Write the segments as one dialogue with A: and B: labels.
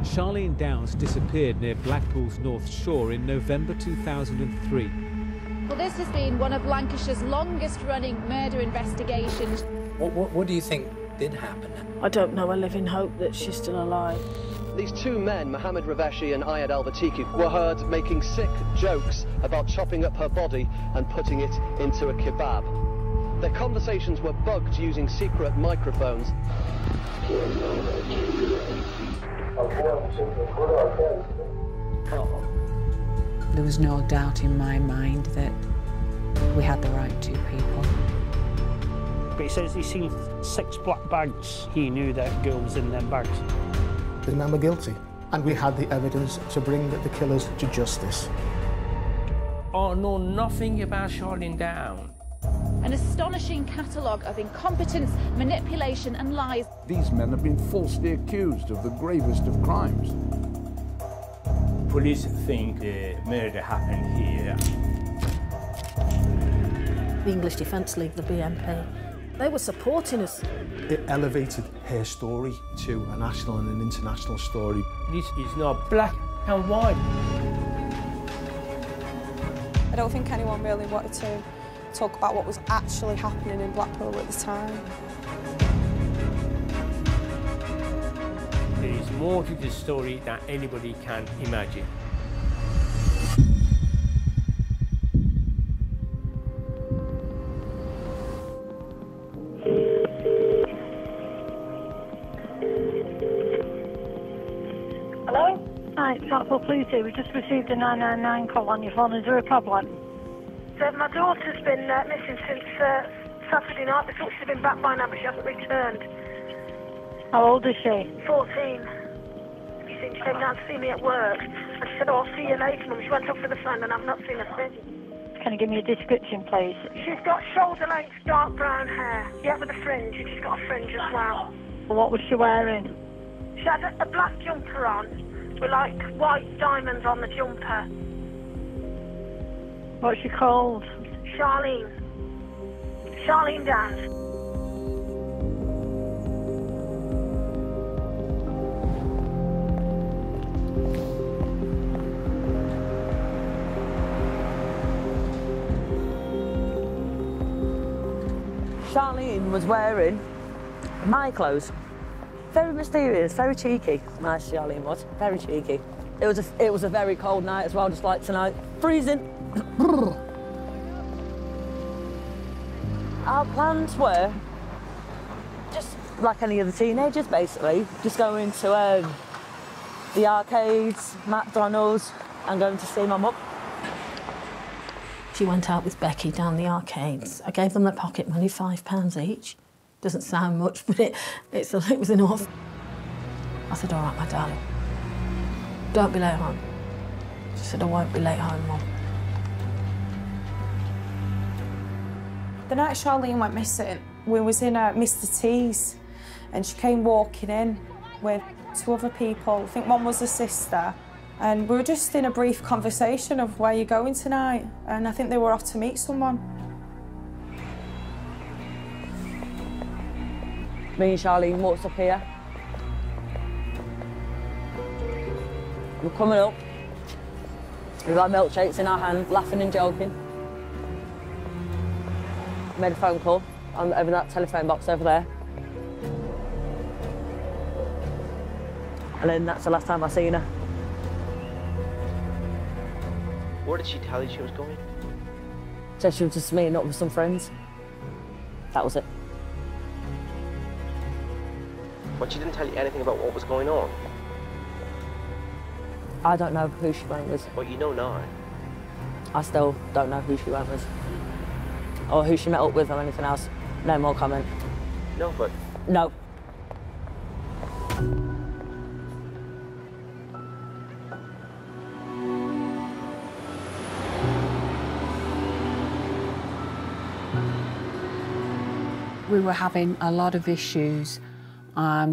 A: Charlene Downs disappeared near Blackpool's North Shore in November 2003.
B: Well, this has been one of Lancashire's longest-running murder investigations.
C: What do you think did happen?
D: I don't know. I live in hope that she's still alive.
E: These two men, Mohammed Raveshi and Ayad Al-Batiki, were heard making sick jokes about chopping up her body and putting it into a kebab. Their conversations were bugged using secret microphones.
F: There was no doubt in my mind that we had the right two people.
G: But he says he's seen 6 black bags. He knew that girl was in them bags.
H: The men were guilty, and we had the evidence to bring the killers to justice.
I: I know nothing about Charlene Downs.
B: An astonishing catalogue of incompetence, manipulation and lies.
J: These men have been falsely accused of the gravest of crimes.
I: Police think the murder happened here.
D: The English Defence League, the BNP, they were supporting us.
H: It elevated her story to a national and an international story.
I: This is not black and white.
K: I don't think anyone really wanted to talk about what was actually happening in Blackpool at the time.
I: There is more to the story than anybody can imagine.
L: Hello? Hi, it's Blackpool Police here. We've just received a 999 call on your phone. Is there a problem? So my daughter's been missing since Saturday night. They thought she'd been back by now, but she hasn't returned. How old is she? 14. She came down to see me at work, and she said, oh, I'll see you later, Mum. She went up for the phone, and I've not seen her since. Can you give me a description, please? She's got shoulder-length, dark brown hair. Yeah, with a fringe. She's got a fringe as well. What was she wearing? She had a black jumper on, with, like, white diamonds on the jumper. What's she called? Charlene. Charlene Downs.
M: Charlene was wearing my clothes. Very mysterious, very cheeky. Nice Charlene was, very cheeky. It was a very cold night as well, just like tonight. Freezing. Our plans were just like any other teenagers, basically, just going to the arcades, McDonald's, and going to see my mum.
D: She went out with Becky down the arcades. I gave them their pocket money, £5 each. Doesn't sound much, but it was enough. I said, all right, my darling, don't be late home. She said, I won't be late home, Mum.
K: The night Charlene went missing, we was in Mr T's, and she came walking in with 2 other people. I think one was a sister, and we were just in a brief conversation of where you're going tonight, and I think they were off to meet someone.
M: Me and Charlene walked up here. We're coming up. We've got milkshakes in our hand, laughing and joking. Made a phone call over that telephone box over there. And then that's the last time I seen her.
N: Where did she tell you she was going?
M: Said she was just meeting up with some friends. That was it.
N: But she didn't tell you anything about what was going on?
M: I don't know who she went with.
N: But you know now.
M: I still don't know who she went with. Or who she met up with or anything else. No more comment.
N: No, but...
M: No.
F: We were having a lot of issues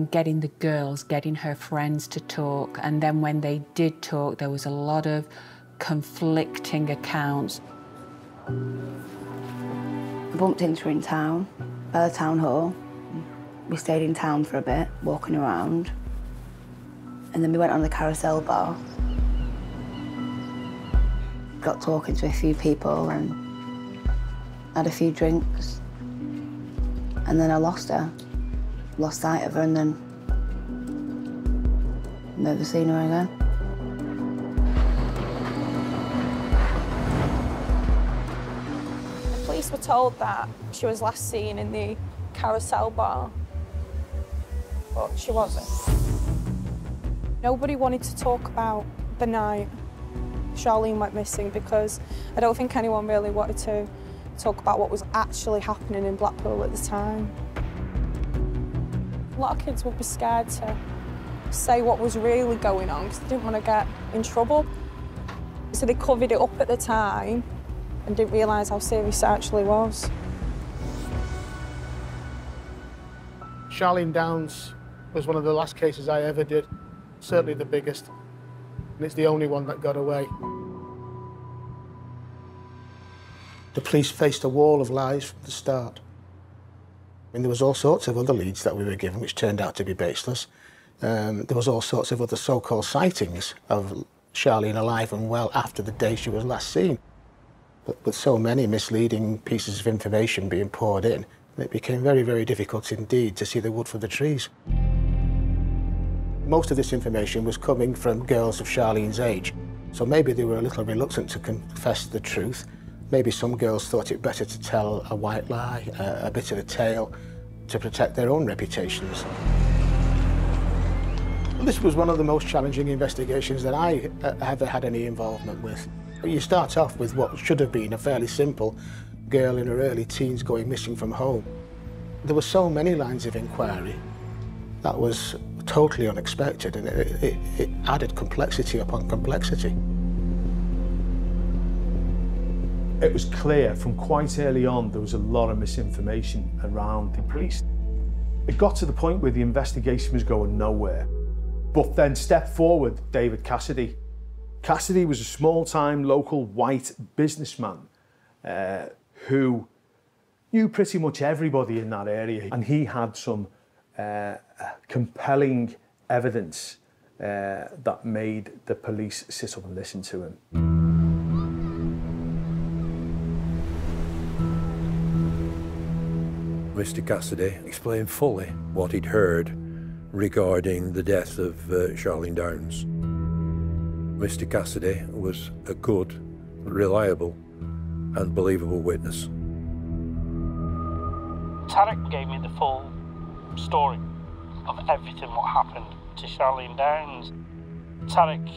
F: getting the girls, getting her friends to talk, and then when they did talk, there was a lot of conflicting accounts.
O: I bumped into her in town, by the town hall. We stayed in town for a bit, walking around. And then we went on the carousel bar. Got talking to a few people and had a few drinks. And then I lost her. Lost sight of her and then never seen her again.
K: The police were told that she was last seen in the carousel bar, but she wasn't. Nobody wanted to talk about the night Charlene went missing because I don't think anyone really wanted to talk about what was actually happening in Blackpool at the time. A lot of kids would be scared to say what was really going on because they didn't want to get in trouble. So they covered it up at the time and didn't realise how serious it actually was.
H: Charlene Downs was one of the last cases I ever did, certainly the biggest, and it's the only one that got away. The police faced a wall of lies from the start. I mean, there was all sorts of other leads that we were given which turned out to be baseless. There was all sorts of other so-called sightings of Charlene alive and well after the day she was last seen. But with so many misleading pieces of information being poured in, it became very, very difficult indeed to see the wood for the trees. Most of this information was coming from girls of Charlene's age, so maybe they were a little reluctant to confess the truth. Maybe some girls thought it better to tell a white lie, a bit of a tale, to protect their own reputations. This was one of the most challenging investigations that I ever had any involvement with. You start off with what should have been a fairly simple girl in her early teens going missing from home. There were so many lines of inquiry. That was totally unexpected, and it added complexity upon complexity.
P: It was clear from quite early on there was a lot of misinformation around the police. It got to the point where the investigation was going nowhere. But then stepped forward David Cassidy. Cassidy was a small-time local white businessman who knew pretty much everybody in that area, and he had some compelling evidence that made the police sit up and listen to him.
Q: Mr. Cassidy explained fully what he'd heard regarding the death of Charlene Downs. Mr. Cassidy was a good, reliable and believable witness.
G: Tarek gave me the full story of everything what happened to Charlene Downs. Tarek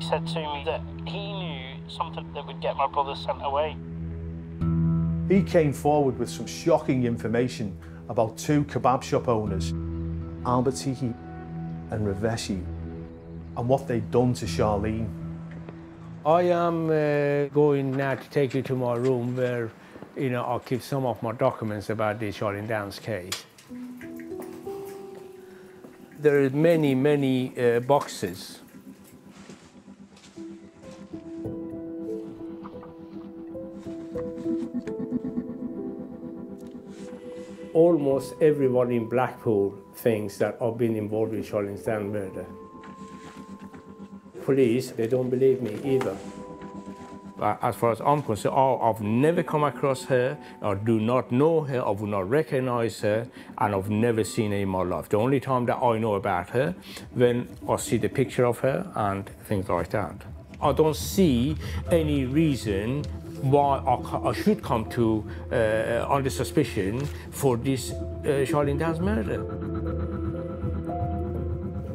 G: said to me that he knew something that would get my brother sent away.
P: He came forward with some shocking information about two kebab shop owners, Al-Batiki and Raveshi, and what they'd done to Charlene.
I: I am going now to take you to my room where, I'll keep some of my documents about the Charlene Downs case. There are many, many boxes. Almost everyone in Blackpool thinks that I've been involved in Charlene Downs murder. Police, they don't believe me either. As far as I'm concerned, I've never come across her, I do not know her, I would not recognize her, and I've never seen her in my life. The only time that I know about her, when I see the picture of her and things like that. I don't see any reason why I should come to under suspicion for this Charlene Downs murder.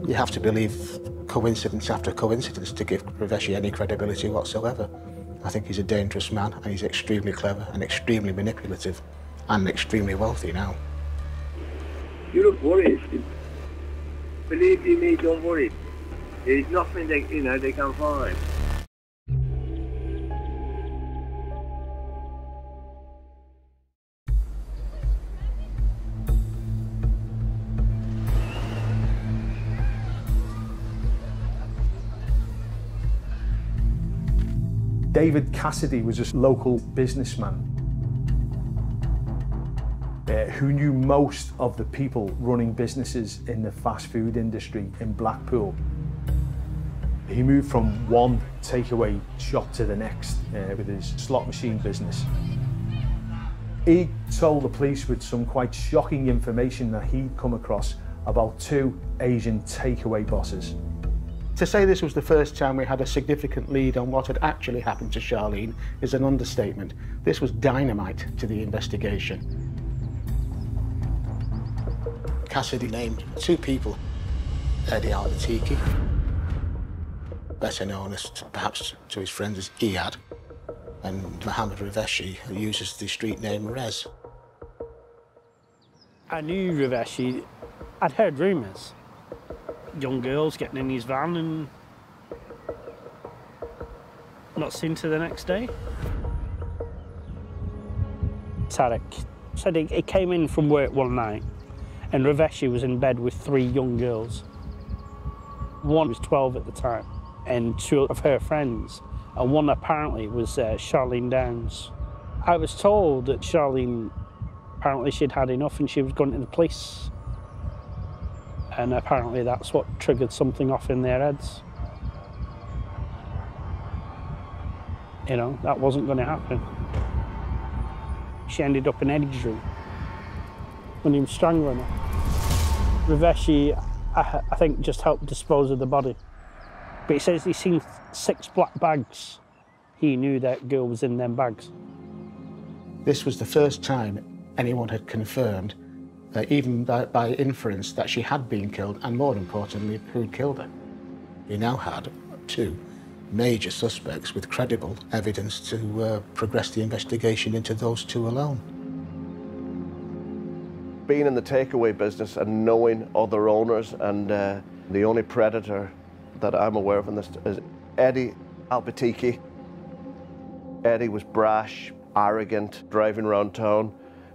H: You have to believe coincidence after coincidence to give Raveshi any credibility whatsoever. I think he's a dangerous man, and he's extremely clever and extremely manipulative and extremely wealthy now.
R: You look worried. Believe you me, don't worry. There's nothing they can find.
P: David Cassidy was a local businessman who knew most of the people running businesses in the fast food industry in Blackpool. He moved from one takeaway shop to the next with his slot machine business. He told the police with some quite shocking information that he'd come across about 2 Asian takeaway bosses.
H: To say this was the first time we had a significant lead on what had actually happened to Charlene is an understatement. This was dynamite to the investigation. Cassidy named 2 people. Eddie Albatiki, better known as perhaps to his friends as Iyad, and Mohammed Raveshi, who uses the street name Rez.
G: I knew Raveshi. I'd heard rumours. Young girls getting in his van and not seen till the next day. Tarek said he came in from work one night and Raveshi was in bed with 3 young girls. One was 12 at the time, and 2 of her friends, and one apparently was Charlene Downs. I was told that Charlene, apparently she'd had enough and she was going to the police. And apparently that's what triggered something off in their heads. You know, that wasn't going to happen. She ended up in Eddie's room when he was strangling her. Raveshi, I think, just helped dispose of the body. But he says he's seen 6 black bags. He knew that girl was in them bags.
H: This was the first time anyone had confirmed, even by inference, that she had been killed, and more importantly, who'd killed her. We now had 2 major suspects with credible evidence to progress the investigation into those 2 alone.
S: Being in the takeaway business and knowing other owners, and the only predator that I'm aware of in this is Eddie Albatiki. Eddie was brash, arrogant, driving around town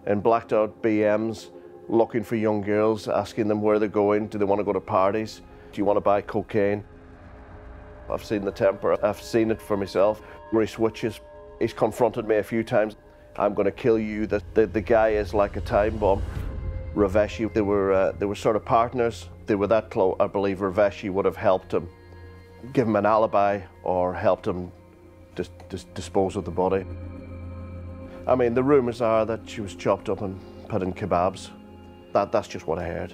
S: in blacked out BMs, looking for young girls, asking them where they're going, do they want to go to parties, do you want to buy cocaine? I've seen the temper, I've seen it for myself, where he switches. He's confronted me a few times. I'm going to kill you. The guy is like a time bomb. Raveshi, they were sort of partners. They were that close. I believe Raveshi would have helped him, give him an alibi, or helped him dispose of the body. I mean, the rumours are that she was chopped up and put in kebabs. That's just what I heard.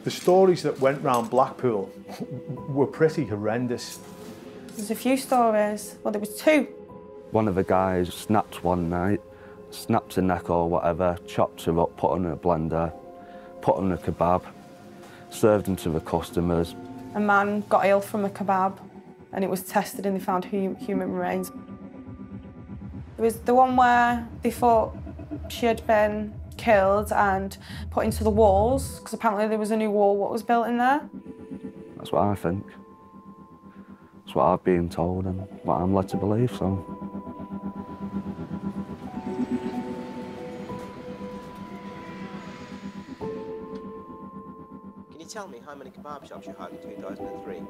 P: The stories that went round Blackpool were pretty horrendous.
K: There's a few stories. Well, there was 2.
T: One of the guys snapped one night, snapped her neck or whatever, chopped her up, put her in a blender, put her in a kebab, served them to the customers.
K: A man got ill from a kebab and it was tested and they found human remains. There was the one where they thought she had been killed and put into the walls, because apparently there was a new wall what was built in there.
T: That's what I think. That's what I've been told and what I'm led to believe, so.
N: Can you tell me how many kebab shops you had in 2003?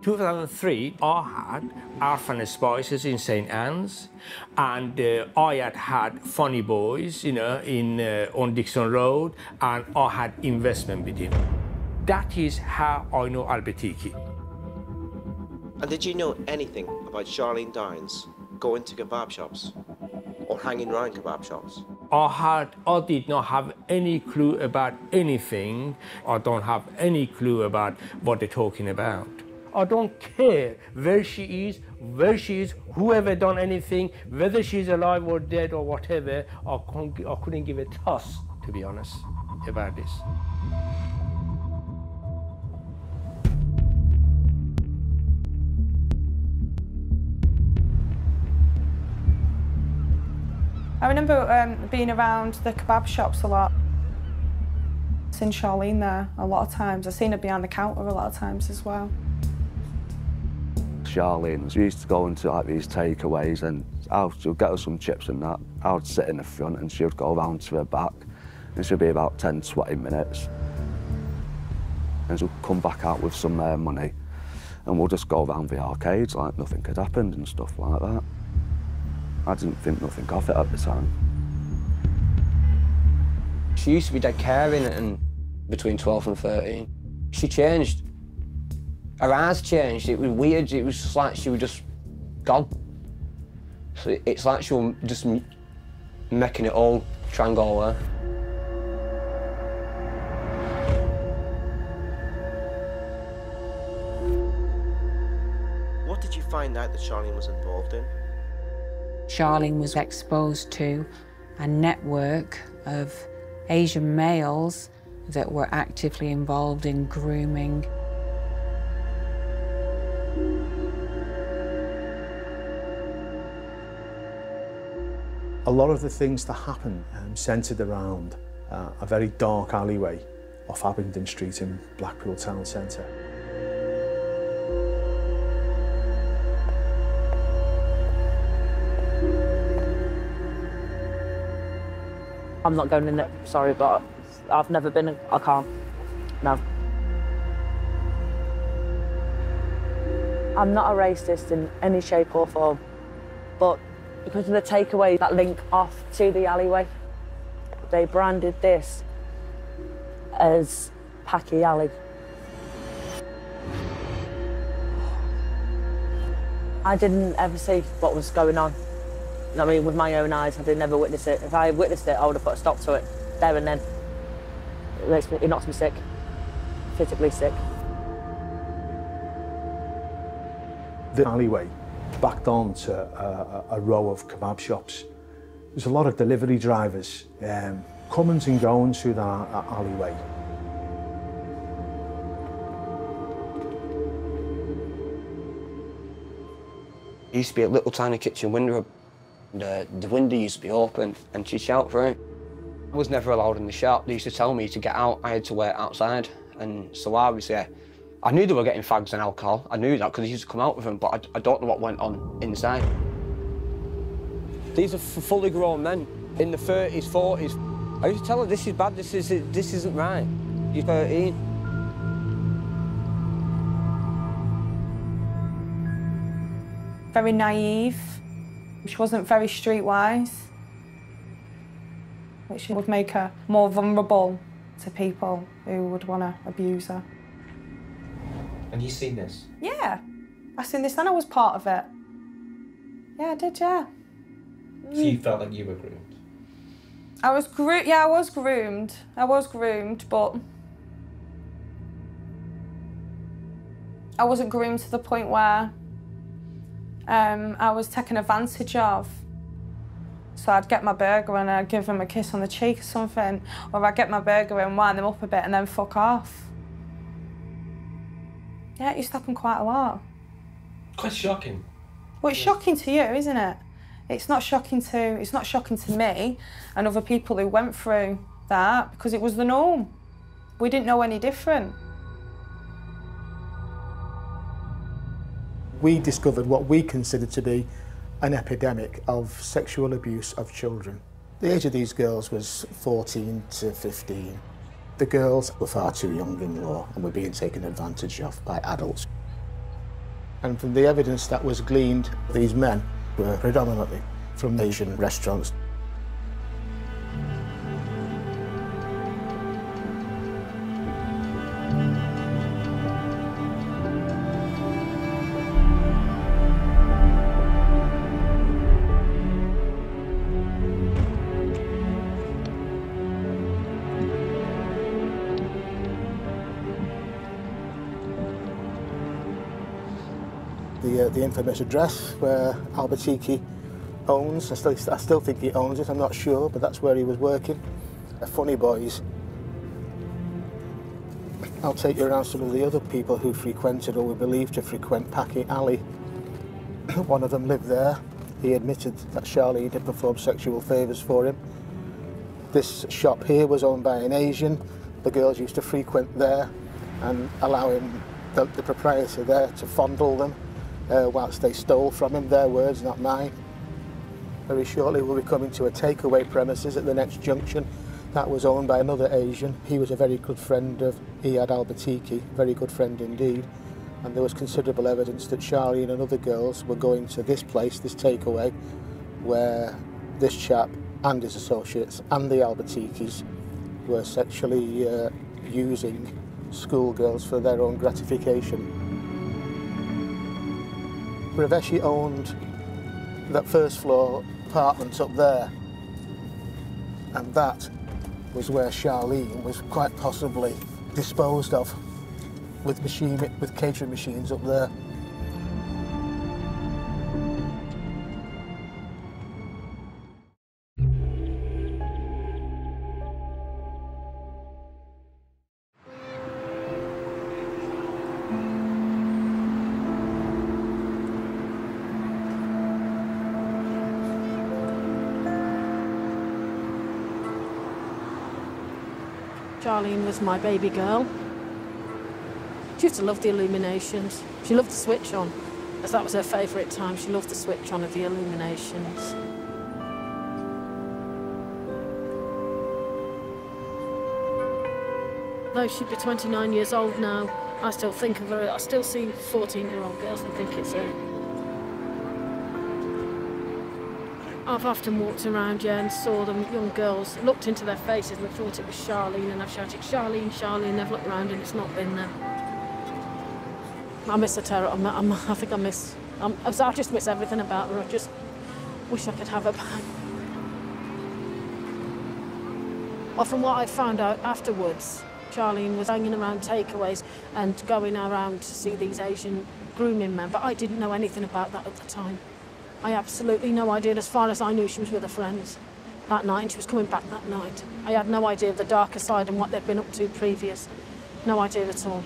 I: 2003, I had Arfan and Spices in St. Anne's, and I had Funny Boys, you know, on Dixon Road, and I had investment with him. That is how I know Albatiki.
N: And did you know anything about Charlene Downs going to kebab shops or hanging around kebab shops?
I: I did not have any clue about anything. I don't have any clue about what they're talking about. I don't care where she is, whoever done anything, whether she's alive or dead or whatever. I couldn't give a toss, to be honest, about this.
K: I remember being around the kebab shops a lot. I've seen Charlene there a lot of times. I've seen her behind the counter a lot of times as well.
T: Charlene, she used to go into like these takeaways and she'll get her some chips and that. I would sit in the front and she would go around to her back and she'll be about 10, 20 minutes. And she'll come back out with some money and we'll just go around the arcades like nothing had happened and stuff like that. I didn't think nothing of it at the time.
U: She used to be dead caring and between 12 and 13. She changed. Her eyes changed. It was weird. It was just like she was just gone. So it's like she was just making it all try and go away.
N: What did you find out that Charlene was involved in?
F: Charlene was exposed to a network of Asian males that were actively involved in grooming.
P: A lot of the things that happen centred around a very dark alleyway off Abingdon Street in Blackpool Town Centre.
M: I'm not going in it, sorry, but I've never been, I can't, no. I'm not a racist in any shape or form, but because of the takeaways that link off to the alleyway, they branded this as Packy Alley. I didn't ever see what was going on. I mean, with my own eyes, I did never witness it. If I had witnessed it, I would have put a stop to it there and then. It knocks me sick, physically sick.
P: The alleyway backed on to a row of kebab shops. There's a lot of delivery drivers coming and going through that alleyway.
U: There used to be a little tiny kitchen window. The window used to be open and she'd shout for it. I was never allowed in the shop. They used to tell me to get out, I had to wait outside. And so obviously, I knew they were getting fags and alcohol. I knew that because they used to come out with them, but I don't know what went on inside. These are fully grown men in the 30s, 40s. I used to tell her, this is bad, this isn't right. You're 13.
K: Very naive. She wasn't very streetwise, which would make her more vulnerable to people who would want to abuse her.
N: And you seen this?
K: Yeah, I seen this and I was part of it. Yeah, I did, yeah.
N: So you felt like you were groomed?
K: I was groomed, yeah, I was groomed. I was groomed, but I wasn't groomed to the point where I was taken advantage of. So I'd get my burger and I'd give them a kiss on the cheek or something, or I'd get my burger and wind them up a bit and then fuck off. Yeah, it used to happen quite a lot.
N: Quite shocking.
K: Well, it's shocking to you, isn't it? It's not shocking to me and other people who went through that because it was the norm. We didn't know any different.
H: We discovered what we considered to be an epidemic of sexual abuse of children. The age of these girls was 14 to 15. The girls were far too young in law and were being taken advantage of by adults. And from the evidence that was gleaned, these men were predominantly from Asian restaurants. The infamous address where Albertiki owns. I still think he owns it, I'm not sure, but that's where he was working. Funny boys. I'll take you around some of the other people who frequented or were believed to frequent Packy Alley. One of them lived there. He admitted that Charlene had performed sexual favours for him. This shop here was owned by an Asian. The girls used to frequent there and allow him, the proprietor there, to fondle them whilst they stole from him. Their words, not mine. Very shortly we'll be coming to a takeaway premises at the next junction. That was owned by another Asian. He was a very good friend of Iyad Albertiki, very good friend indeed. And there was considerable evidence that Charlene and other girls were going to this place, this takeaway, where this chap and his associates and the Albertikis were sexually using schoolgirls for their own gratification. Raveshi owned that first floor apartment up there, and that was where Charlene was quite possibly disposed of with catering machines up there.
D: Charlene was my baby girl. She used to love the illuminations. She loved the switch on, as that was her favourite time. She loved the switch on of the illuminations. Though she'd be 29 years old now, I still think of her. I still see 14-year-old girls and think it's her. I've often walked around, and saw them, young girls, looked into their faces and thought it was Charlene, and I've shouted, Charlene, Charlene, they've looked around and it's not been them. I miss her terrible. I think I just miss everything about her. I just wish I could have her back. Well, from what I found out afterwards, Charlene was hanging around takeaways and going around to see these Asian grooming men, but I didn't know anything about that at the time. I absolutely no idea. As far as I knew, she was with her friends that night and she was coming back that night. I had no idea of the darker side and what they'd been up to previous. No idea at all.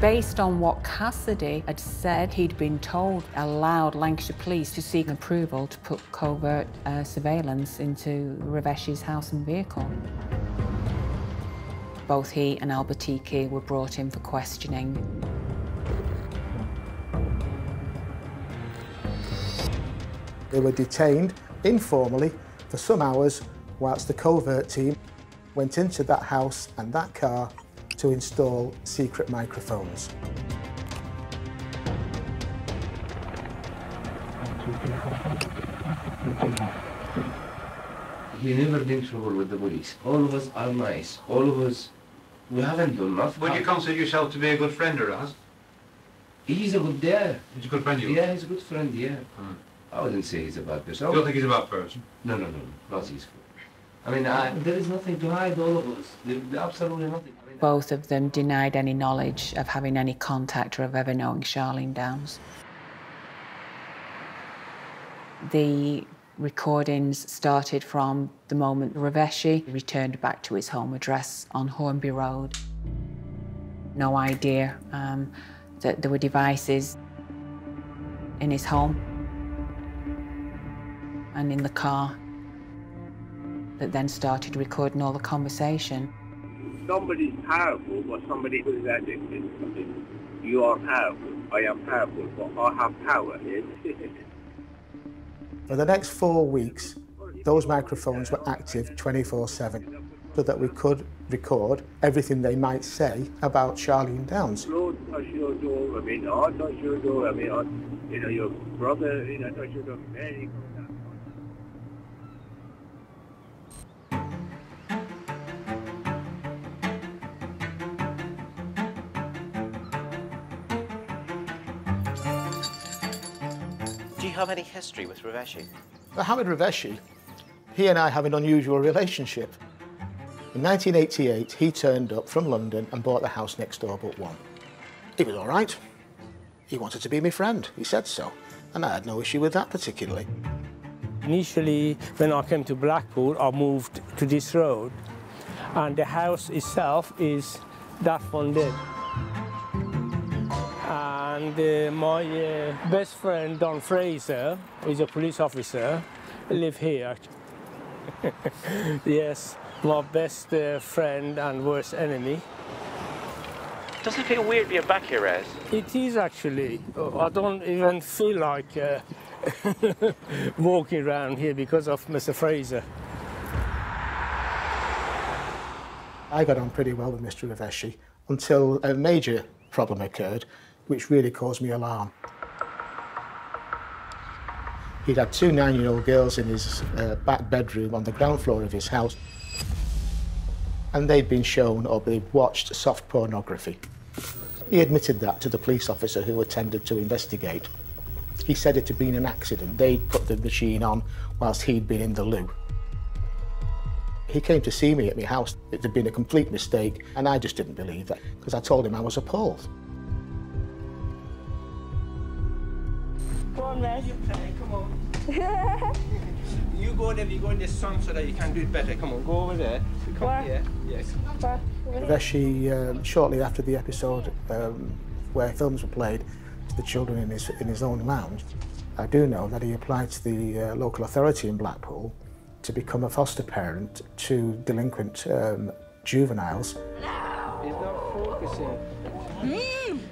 F: Based on what Cassidy had said, he'd been told, allowed Lancashire Police to seek approval to put covert surveillance into Raveshi's house and vehicle. Both he and Albertiki were brought in for questioning.
H: They were detained informally for some hours whilst the covert team went into that house and that car to install secret microphones.
A: We never been in trouble with the police. All of us are nice. All of us, we haven't done nothing.
V: Would you consider yourself to be a good friend of ours?
A: He's a good dad.
V: He's a good friend of yours?
A: Yeah, he's a good friend, yeah. I wouldn't say he's a bad person.
V: You don't think he's a bad person?
A: No, not his fault. I mean, there is nothing to hide, all of us. There's absolutely nothing.
F: Both of them denied any knowledge of having any contact or of ever knowing Charlene Downs. The recordings started from the moment Raveshi returned back to his home address on Hornby Road. No idea that there were devices in his home and in the car that then started recording all the conversation.
R: Somebody's powerful, but somebody who is addicted. You are powerful, I am powerful, but I have power.
H: For the next 4 weeks, those microphones were active 24/7, so that we could record everything they might say about Charlene Downs.
R: Lord, touch your door, I mean, I touch your door, I mean, you know, your brother, you know, touch your door, many.
N: Do you have any history with Raveshi?
H: Mohammed Raveshi, he and I have an unusual relationship. In 1988, he turned up from London and bought the house next door but one. He was all right. He wanted to be my friend. He said so. And I had no issue with that particularly.
I: Initially, when I came to Blackpool, I moved to this road. And the house itself is that one there. And my best friend, Don Fraser, who is a police officer, lives here. Yes, my best friend and worst enemy.
N: Does it feel weird being back here, Ez?
I: It is actually. I don't even feel like walking around here because of Mr. Fraser.
H: I got on pretty well with Mr. Raveshi until a major problem occurred, which really caused me alarm. He'd had 2 9-year-old girls in his back bedroom on the ground floor of his house, and they'd been shown or they'd watched soft pornography. He admitted that to the police officer who attended to investigate. He said it had been an accident. They'd put the machine on whilst he'd been in the loo. He came to see me at my house. It had been a complete mistake, and I just didn't believe that, because I told him I was appalled.
U: Come on, Res. Come on. You go there, you go in this sun so that you can do it better. Come on, go over there. Come here. Yes.
H: Raveshi, shortly after the episode where films were played to the children in his own lounge, I do know that he applied to the local authority in Blackpool to become a foster parent to delinquent juveniles.
U: He's not focusing.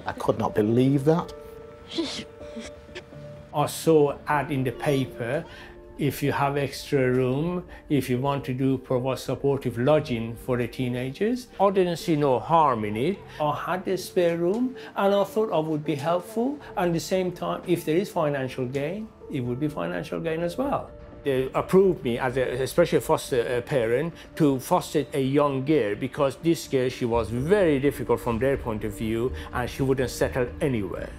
H: I could not believe that.
I: I saw ad in the paper, if you have extra room, if you want to provide supportive lodging for the teenagers. I didn't see no harm in it. I had a spare room and I thought I would be helpful. And at the same time, if there is financial gain, it would be financial gain as well. They approved me as a special foster parent to foster a young girl, because this girl, she was very difficult from their point of view and she wouldn't settle anywhere.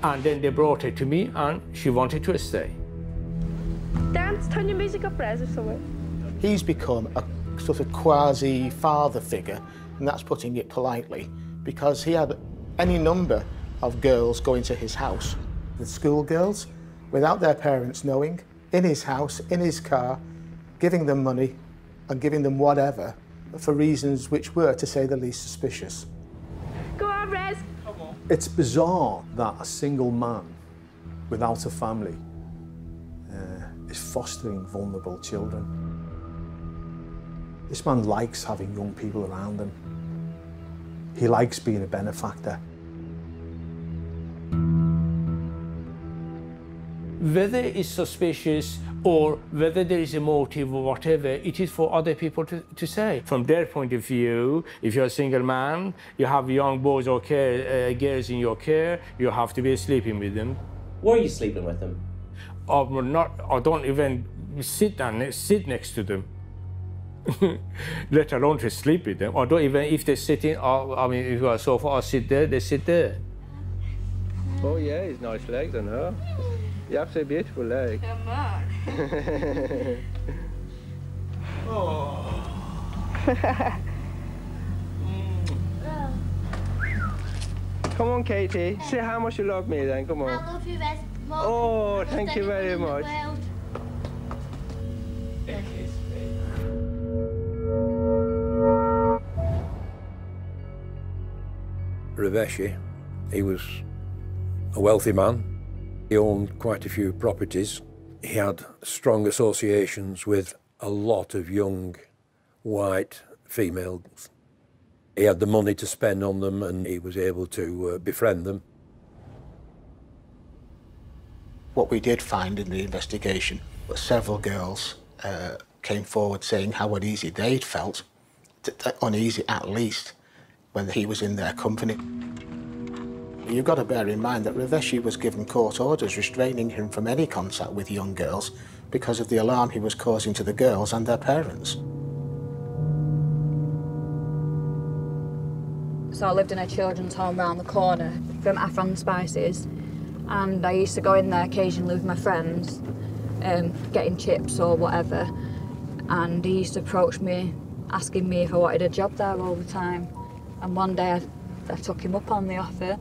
I: And then they brought her to me and she wanted to stay.
C: Dance, turn your music up, Res, or something.
H: He's become a sort of quasi-father figure, and that's putting it politely, because he had any number of girls going to his house, the schoolgirls, without their parents knowing, in his house, in his car, giving them money and giving them whatever for reasons which were, to say the least, suspicious.
C: Go on, Res.
P: It's bizarre that a single man without a family is fostering vulnerable children. This man likes having young people around him. He likes being a benefactor.
I: Whether it's suspicious or whether there is a motive or whatever, it is for other people to say. From their point of view, if you're a single man, you have young boys or girls in your care, you have to be sleeping with them.
E: Were you sleeping with them?
I: I don't even sit next to them, let alone to sleep with them. I don't even, if they're sitting, I mean, if you're a sofa, I sit there, they sit there.
U: Oh yeah, he's nice legs on her. You have so beautiful legs.
C: Come on.
U: Come on, Katie. Say how much you love me then, come on.
C: I love you, Res.
U: Oh, thank you very much.
Q: Raveshi, he was a wealthy man. He owned quite a few properties. He had strong associations with a lot of young white females. He had the money to spend on them and he was able to befriend them.
H: What we did find in the investigation was several girls came forward saying how uneasy they'd felt, uneasy at least, when he was in their company. You've got to bear in mind that Raveshi was given court orders restraining him from any contact with young girls because of the alarm he was causing to the girls and their parents.
W: So I lived in a children's home round the corner from Afron Spices, and I used to go in there occasionally with my friends, getting chips or whatever, and he used to approach me asking me if I wanted a job there all the time. And one day I took him up on the offer.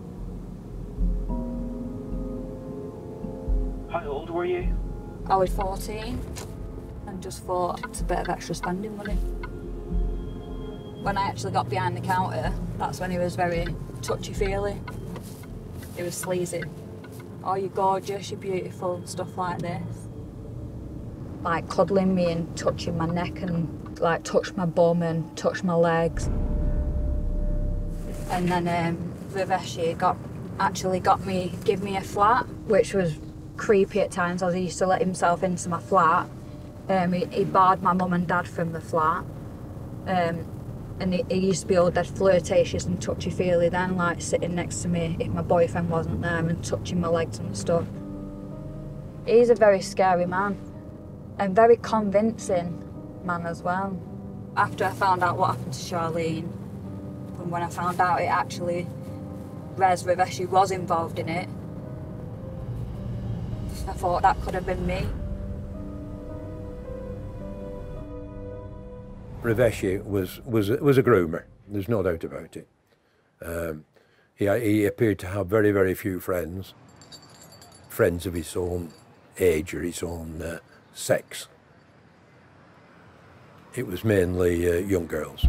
E: How old were you?
W: I was 14 and just thought it's a bit of extra spending money. When I actually got behind the counter, that's when he was very touchy-feely. He was sleazy. Oh, you're gorgeous, you're beautiful, and stuff like this. Like cuddling me and touching my neck and like touch my bum and touch my legs. And then Raveshi give me a flat, which was creepy at times, as he used to let himself into my flat. He barred my mum and dad from the flat. And he used to be all dead flirtatious and touchy-feely then, like sitting next to me if my boyfriend wasn't there and touching my legs and stuff. He's a very scary man and very convincing man as well. After I found out what happened to Charlene, and when I found out it actually, Raveshi was involved in it, I thought that could have been me.
Q: Raveshi was a groomer, there's no doubt about it. He appeared to have very, very few friends of his own age or his own sex. It was mainly young girls.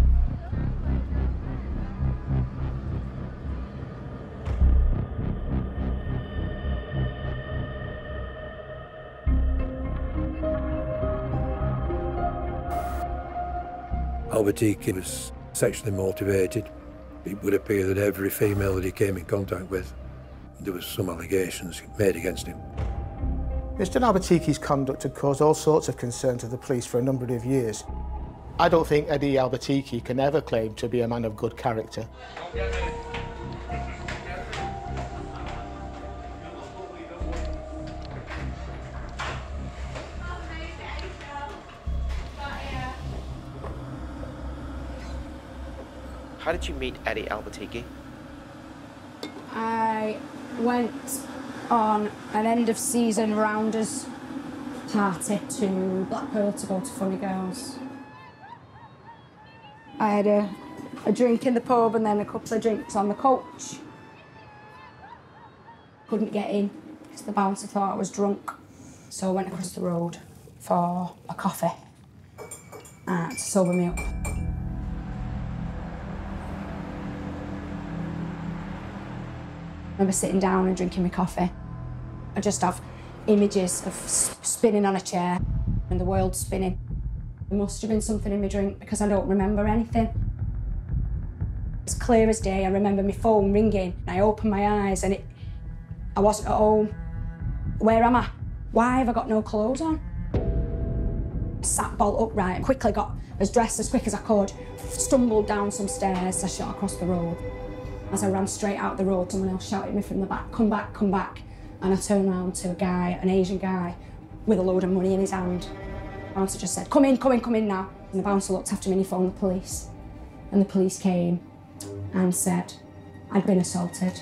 Q: Albertiki was sexually motivated. It would appear that every female that he came in contact with, there was some allegations made against him.
H: Mr. Albertiki's conduct had caused all sorts of concern to the police for a number of years. I don't think Eddie Albertiki can ever claim to be a man of good character.
N: How did you meet Eddie Albertiki?
B: I went on an end-of-season rounders party to Blackpool to go to Funny Girls. I had a drink in the pub and then a couple of drinks on the coach. Couldn't get in because the bouncer thought I was drunk. So I went across the road for a coffee to sober me up. I remember sitting down and drinking my coffee. I just have images of spinning on a chair and the world spinning. There must have been something in my drink because I don't remember anything. It's clear as day. I remember my phone ringing and I opened my eyes and I wasn't at home. Where am I? Why have I got no clothes on? I sat bolt upright and quickly got dressed as quick as I could, stumbled down some stairs, I shot across the road. As I ran straight out the road, someone else shouted at me from the back, come back, come back. And I turned around to a guy, an Asian guy, with a load of money in his hand. The bouncer just said, come in, come in, come in now. And the bouncer looked after me and he phoned the police. And the police came and said I'd been assaulted.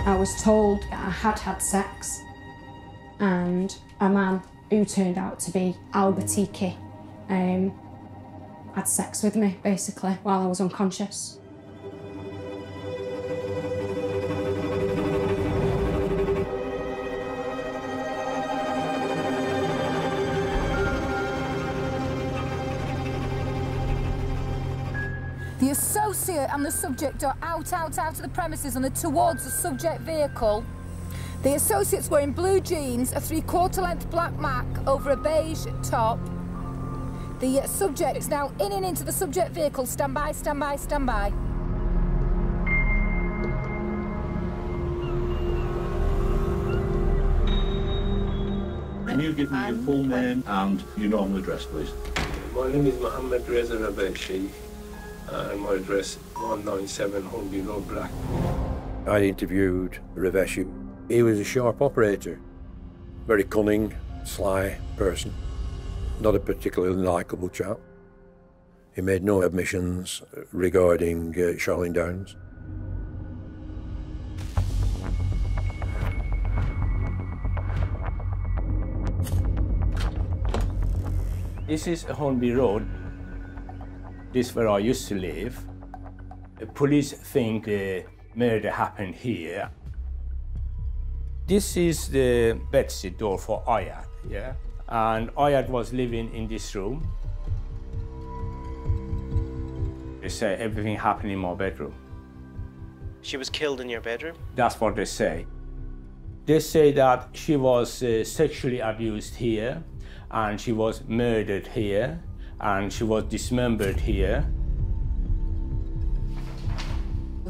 B: I was told that I had had sex and a man who turned out to be Albertiki had sex with me, basically, while I was unconscious.
J: The associate and the subject are out of the premises and are towards the subject vehicle. The associates were in blue jeans, a 3/4 length black mac over a beige top. The subject is now in and into the subject vehicle. Stand by, stand by, stand by.
V: Can you give me your full name and your normal address, please?
L: My name is Mohammed Reza Raveshi, and my address 197 Hornby Road, Black.
Q: I interviewed Raveshi. He was a sharp operator, very cunning, sly person, not a particularly likeable chap. He made no admissions regarding Charlene Downs.
I: This is Hornby Road. This is where I used to live. The police think the murder happened here. This is the bedsit door for Ayad, yeah? And Ayad was living in this room. They say everything happened in my bedroom.
N: She was killed in your bedroom?
I: That's what they say. They say that she was sexually abused here, and she was murdered here, and she was dismembered here.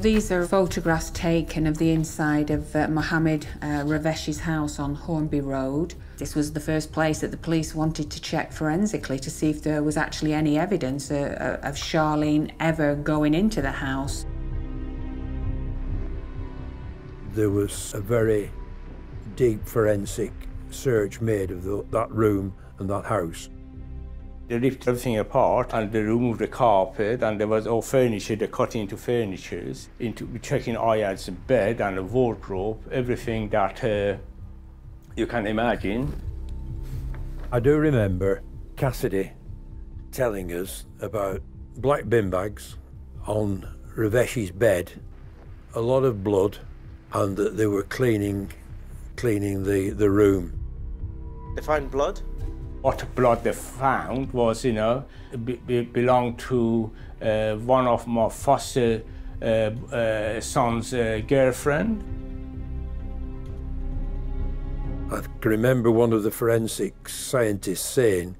F: These are photographs taken of the inside of Mohammed Raveshi's house on Hornby Road. This was the first place that the police wanted to check forensically to see if there was actually any evidence of Charlene ever going into the house.
Q: There was a very deep forensic search made of that room and that house.
I: They ripped everything apart and they removed the carpet, and there was all furniture, they cut into furnitures, into checking Ayad's bed and a wardrobe, everything that you can imagine.
Q: I do remember Cassidy telling us about black bin bags on Raveshi's bed, a lot of blood, and that they were cleaning the room.
N: They found blood?
I: What blood they found was, you know, belonged to one of my foster son's girlfriend.
Q: I can remember one of the forensic scientists saying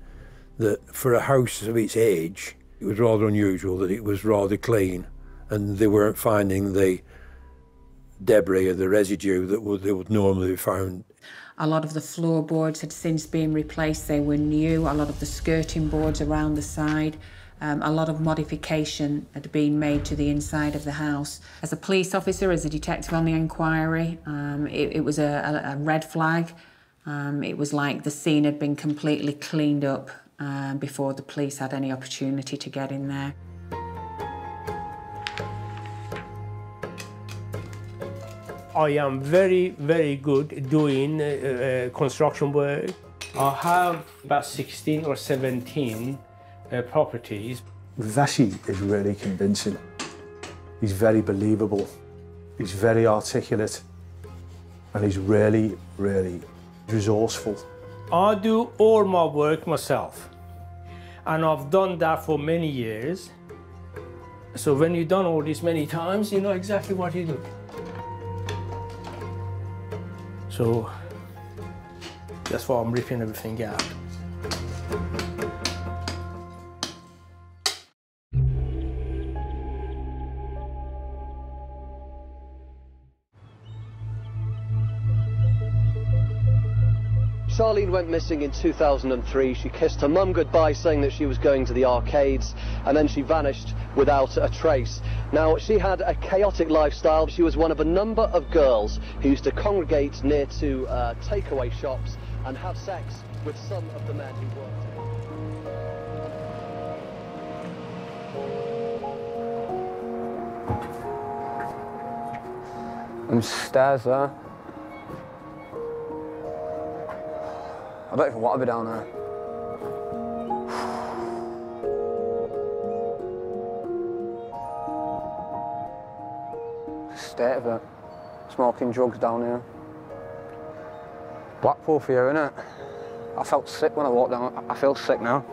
Q: that for a house of its age, it was rather unusual that it was rather clean, and they weren't finding the debris or the residue that they would normally be found.
F: A lot of the floorboards had since been replaced, they were new. A lot of the skirting boards around the side, a lot of modification had been made to the inside of the house. As a police officer, as a detective on the inquiry, it was a red flag. It was like the scene had been completely cleaned up before the police had any opportunity to get in there.
I: I am very, very good doing construction work. I have about 16 or 17 properties.
P: Raveshi is really convincing. He's very believable. He's very articulate. And he's really, really resourceful.
I: I do all my work myself. And I've done that for many years. So when you've done all this many times, you know exactly what you do. So that's why I'm ripping everything out.
G: Charlene went missing in 2003. She kissed her mum goodbye saying that she was going to the arcades, and then she vanished without a trace. Now, she had a chaotic lifestyle. She was one of a number of girls who used to congregate near to takeaway shops and have sex with some of the men who worked there.
U: Them stairs there. I don't even want to be down there. State of it. Smoking drugs down here. Blackpool for you, innit? I felt sick when I walked down. I feel sick now.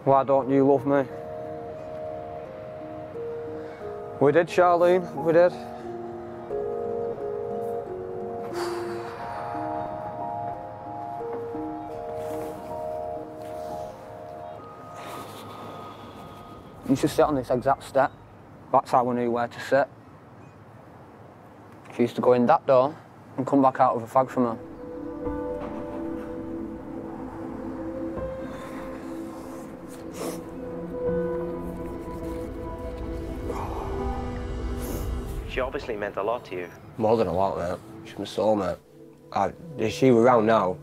U: Why don't you love me? We did, Charlene, we did. You used to sit on this exact step. That's how we knew where to sit. She used to go in that door and come back out with a fag from her.
N: She obviously meant a lot to you.
U: More than a lot, mate. She's my soulmate. If she were around now,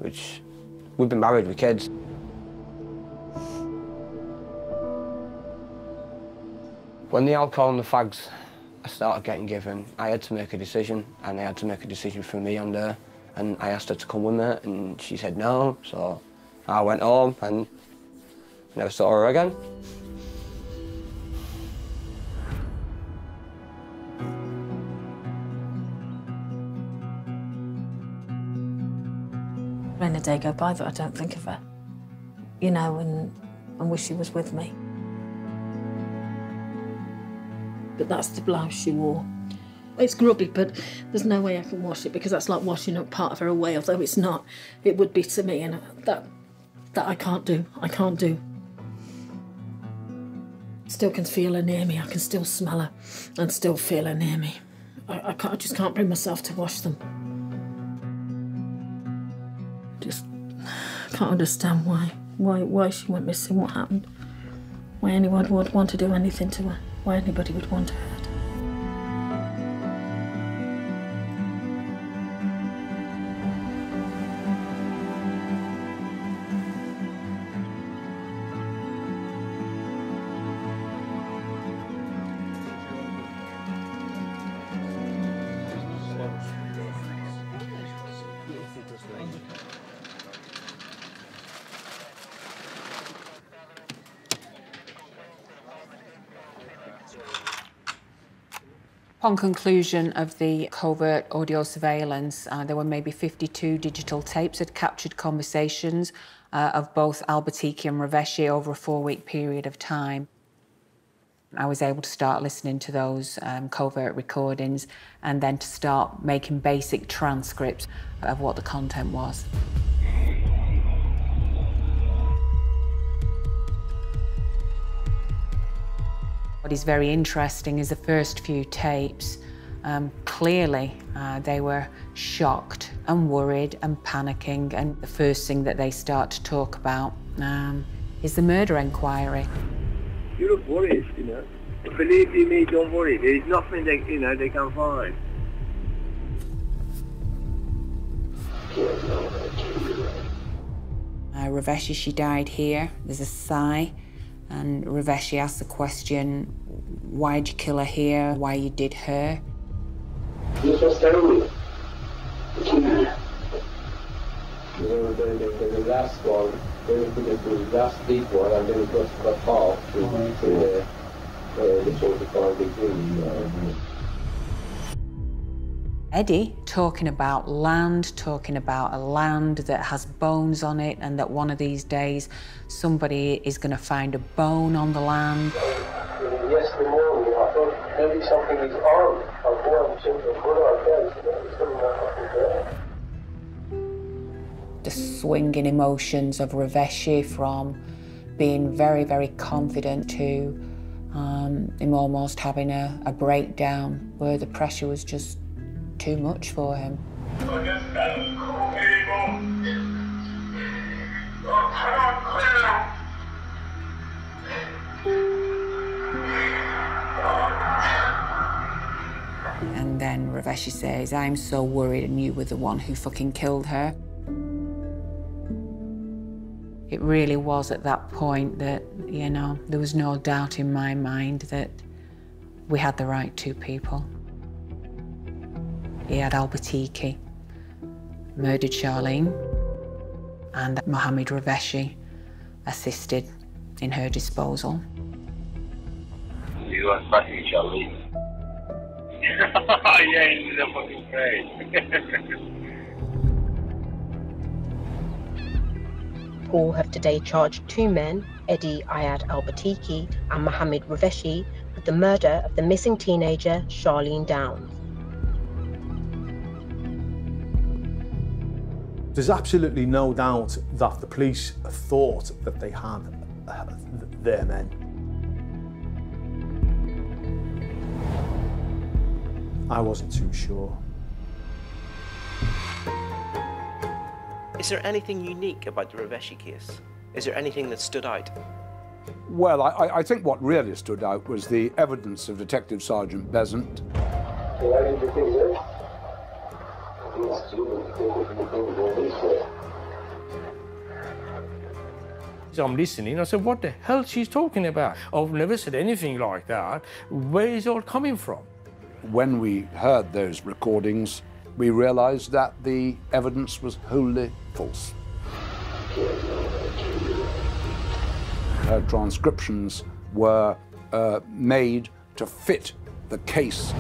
U: we've been married with kids. When the alcohol and the fags started getting given, I had to make a decision, and I had to make a decision for me and her. And I asked her to come with me, and she said no, so I went home and never saw her again.
D: When a day go by that I don't think of her, you know, and wish she was with me. But that's the blouse she wore. It's grubby, but there's no way I can wash it because that's like washing up part of her away, although it's not. It would be to me, and that I can't do. I can't do. Still can feel her near me. I can still smell her and still feel her near me. I just can't bring myself to wash them. Just can't understand why she went missing, what happened, why anyone would want to do anything to her, why anybody would want to hurt her.
F: Upon conclusion of the covert audio surveillance, there were maybe 52 digital tapes that captured conversations of both Albertiki and Raveshi over a 4-week period of time. I was able to start listening to those covert recordings and then to start making basic transcripts of what the content was. What is very interesting is the first few tapes. Clearly, they were shocked and worried and panicking, and the first thing that they start to talk about is the murder inquiry.
R: You look worried, you know. But believe you me, don't worry. There is nothing they, you know, they can find.
F: Raveshi, she died here. There's a sigh. And Raveshi asked the question, why'd you kill her here? Why you did her?
R: You just tell me. The last one, they put it to the last deep one, and then it was cut off to the 45-degree.
F: Eddie talking about land, talking about a land that has bones on it, and that one of these days somebody is going to find a bone on the land.
R: Yesterday morning, I thought maybe something is on. I go and check the photo.
F: The swinging emotions of Raveshi, from being very, very confident to him almost having a breakdown where the pressure was just too much for him. And then Raveshi says, I'm so worried and you were the one who fucking killed her. It really was at that point that, you know, there was no doubt in my mind that we had the right two people. He had Albertiki, murdered Charlene, and Mohammed Raveshi assisted in her disposal.
R: You are fucking Charlene. Yeah, he's a fucking crazy.
O: All have today charged 2 men, Eddie Ayad Albertiki and Mohammed Raveshi, with the murder of the missing teenager Charlene Downs.
P: There's absolutely no doubt that the police thought that they had their men. I wasn't too sure.
N: Is there anything unique about the Raveshi case? Is there anything that stood out?
S: Well, I think what really stood out was the evidence of Detective Sergeant Besant.
I: So I'm listening, I said, what the hell she's talking about? I've never said anything like that. Where is it all coming from?
S: When we heard those recordings, we realised that the evidence was wholly false. Her transcriptions were made to fit the case